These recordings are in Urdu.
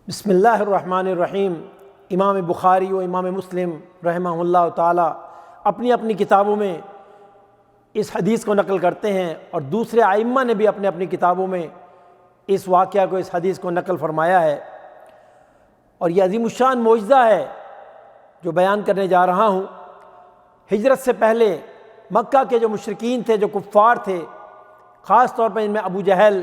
بسم اللہ الرحمن الرحیم۔ امام بخاری و امام مسلم رحمہ اللہ تعالی اپنی اپنی کتابوں میں اس حدیث کو نقل کرتے ہیں، اور دوسرے ائمہ نے بھی اپنی اپنی کتابوں میں اس واقعہ کو، اس حدیث کو نقل فرمایا ہے۔ اور یہ عظیم الشان معجزہ ہے جو بیان کرنے جا رہا ہوں۔ ہجرت سے پہلے مکہ کے جو مشرکین تھے، جو کفار تھے، خاص طور پر ان میں ابو جہل،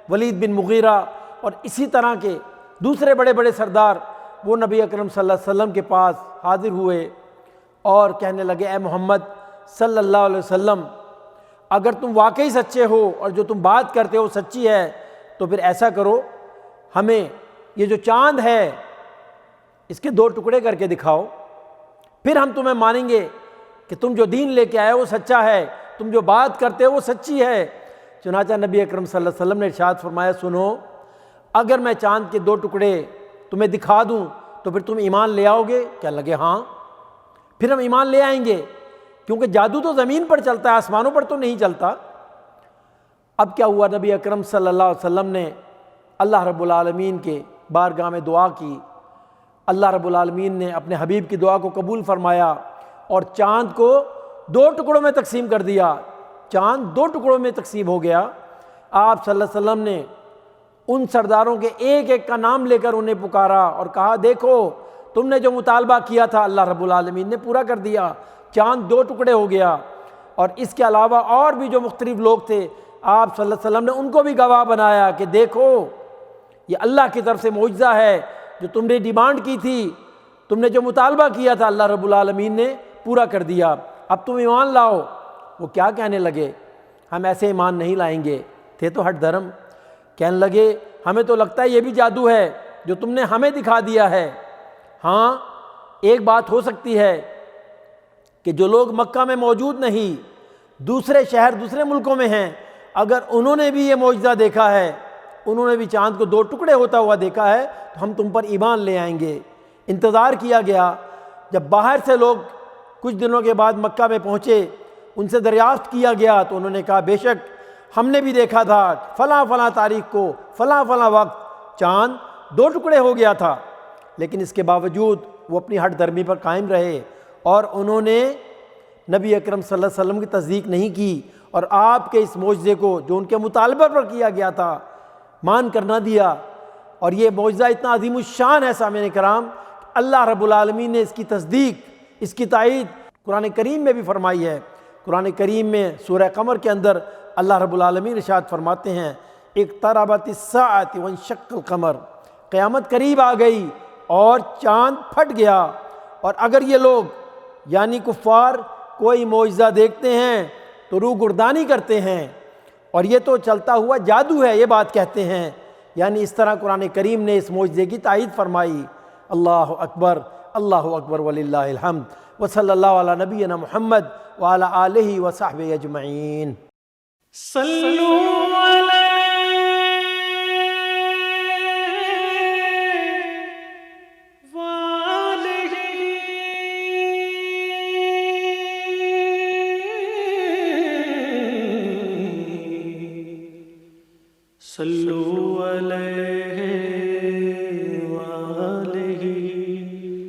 ولید بن مغیرہ اور اسی طرح کے دوسرے بڑے بڑے سردار، وہ نبی اکرم صلی اللہ علیہ وسلم کے پاس حاضر ہوئے اور کہنے لگے، اے محمد صلی اللہ علیہ وسلم، اگر تم واقعی سچے ہو اور جو تم بات کرتے ہو سچی ہے تو پھر ایسا کرو، ہمیں یہ جو چاند ہے اس کے 2 ٹکڑے کر کے دکھاؤ، پھر ہم تمہیں مانیں گے کہ تم جو دین لے کے آئے وہ سچا ہے، تم جو بات کرتے ہو وہ سچی ہے۔ چنانچہ نبی اکرم صلی اللہ علیہ وسلم نے ارشاد فرمایا، سنو، اگر میں چاند کے 2 ٹکڑے تمہیں دکھا دوں تو پھر تم ایمان لے آؤ گے؟ کہنے لگے ہاں، پھر ہم ایمان لے آئیں گے، کیونکہ جادو تو زمین پر چلتا ہے، آسمانوں پر تو نہیں چلتا۔ اب کیا ہوا، نبی اکرم صلی اللہ علیہ وسلم نے اللہ رب العالمین کے بارگاہ میں دعا کی، اللہ رب العالمین نے اپنے حبیب کی دعا کو قبول فرمایا اور چاند کو 2 ٹکڑوں میں تقسیم کر دیا۔ چاند 2 ٹکڑوں میں تقسیم ہو گیا۔ آپ صلی اللہ علیہ وسلم نے ان سرداروں کے ایک ایک کا نام لے کر انہیں پکارا اور کہا، دیکھو تم نے جو مطالبہ کیا تھا اللہ رب العالمین نے پورا کر دیا، چاند 2 ٹکڑے ہو گیا۔ اور اس کے علاوہ اور بھی جو مختلف لوگ تھے، آپ صلی اللہ علیہ وسلم نے ان کو بھی گواہ بنایا کہ دیکھو یہ اللہ کی طرف سے معجزہ ہے، جو تم نے ڈیمانڈ کی تھی، تم نے جو مطالبہ کیا تھا اللہ رب العالمین نے پورا کر دیا، اب تم ایمان لاؤ۔ وہ کیا کہنے لگے، ہم ایسے ایمان نہیں لائیں گے، تھے تو ہٹ دھرم۔ کہنے لگے، ہمیں تو لگتا ہے یہ بھی جادو ہے جو تم نے ہمیں دکھا دیا ہے۔ ہاں، ایک بات ہو سکتی ہے کہ جو لوگ مکہ میں موجود نہیں، دوسرے شہر، دوسرے ملکوں میں ہیں، اگر انہوں نے بھی یہ معجزہ دیکھا ہے، انہوں نے بھی چاند کو 2 ٹکڑے ہوتا ہوا دیکھا ہے، تو ہم تم پر ایمان لے آئیں گے۔ انتظار کیا گیا۔ جب باہر سے لوگ کچھ دنوں کے بعد مکہ میں پہنچے، ان سے دریافت کیا گیا تو انہوں نے کہا، بے شک ہم نے بھی دیکھا تھا فلاں فلاں تاریخ کو فلاں فلاں وقت چاند 2 ٹکڑے ہو گیا تھا۔ لیکن اس کے باوجود وہ اپنی ہٹ دھرمی پر قائم رہے اور انہوں نے نبی اکرم صلی اللہ علیہ وسلم کی تصدیق نہیں کی، اور آپ کے اس معجزے کو جو ان کے مطالبہ پر کیا گیا تھا مان کر نہ دیا۔ اور یہ معجزہ اتنا عظیم الشان ہے سامعین کرام، اللہ رب العالمین نے اس کی تصدیق، اس کی تائید قرآن کریم میں بھی فرمائی ہے۔ قرآن کریم میں سورہ قمر کے اندر اللہ رب العالمین ارشاد فرماتے ہیں، اقتربت الساعۃ وانشق القمر، قیامت قریب آ گئی اور چاند پھٹ گیا۔ اور اگر یہ لوگ یعنی کفار کوئی معجزہ دیکھتے ہیں تو روح گردانی کرتے ہیں، اور یہ تو چلتا ہوا جادو ہے، یہ بات کہتے ہیں۔ یعنی اس طرح قرآن کریم نے اس معجزے کی تائید فرمائی۔ اللہ اکبر وللہ الحمد، وصلی اللہ علی نبینا محمد وعلی آلہ وصحبہ اجمعین۔ صلو